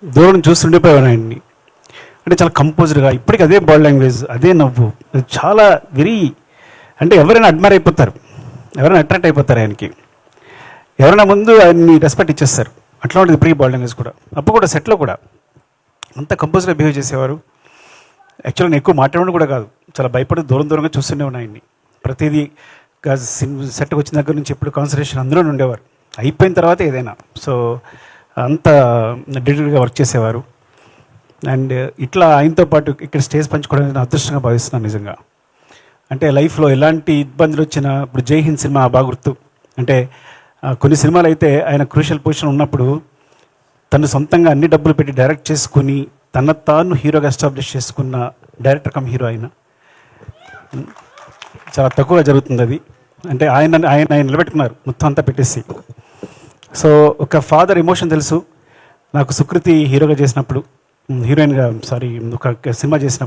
దూరం చూస్తుండిపోయాను ఆయన్ని. అంటే చాలా కంపోజ్డ్గా, ఇప్పటికి అదే బాడీ లాంగ్వేజ్, అదే నవ్వు, అది చాలా వెరీ, అంటే ఎవరైనా అడ్మైర్ అయిపోతారు, ఎవరైనా అట్రాక్ట్ అయిపోతారు ఆయనకి, ఎవరైనా ముందు ఆయన్ని రెస్పెక్ట్ ఇచ్చేస్తారు. అట్లా ఉంటుంది ప్రీ బాడీ లాంగ్వేజ్ కూడా. అప్పుడు కూడా సెట్లో కూడా అంత కంపోజ్గా బిహేవ్ చేసేవారు. యాక్చువల్గా నేను ఎక్కువ మాట్లాడడం కూడా కాదు, చాలా భయపడి దూరంగా చూస్తూనే ఉన్నాయన్ని. ప్రతిదీ సెట్కి వచ్చిన దగ్గర నుంచి ఎప్పుడు కాన్సన్ట్రేషన్ అందులోనే ఉండేవారు, అయిపోయిన తర్వాత ఏదైనా. సో అంత డెడికేట్గా వర్క్ చేసేవారు. అండ్ ఇట్లా ఆయనతో పాటు ఇక్కడ స్టేజ్ పంచుకోవడానికి నేను అదృష్టంగా భావిస్తున్నాను నిజంగా. అంటే లైఫ్లో ఎలాంటి ఇబ్బందులు వచ్చినా, ఇప్పుడు జై హింద్ సినిమా బాగా గుర్తు. అంటే కొన్ని సినిమాలు అయితే ఆయన క్రూషియల్ పొజిషన్ ఉన్నప్పుడు తను సొంతంగా అన్ని డబ్బులు పెట్టి డైరెక్ట్ చేసుకుని తన తాను హీరోగా ఎస్టాబ్లిష్ చేసుకున్న డైరెక్టర్ కమ్ హీరో ఆయన. చాలా తక్కువగా జరుగుతుంది అది. అంటే ఆయన నిలబెట్టుకున్నారు మొత్తం అంతా పెట్టేసి. సో ఒక ఫాదర్ ఎమోషన్ తెలుసు నాకు. సుకృతి హీరోగా చేసినప్పుడు, హీరోయిన్గా ఒక సినిమా చేసినప్పుడు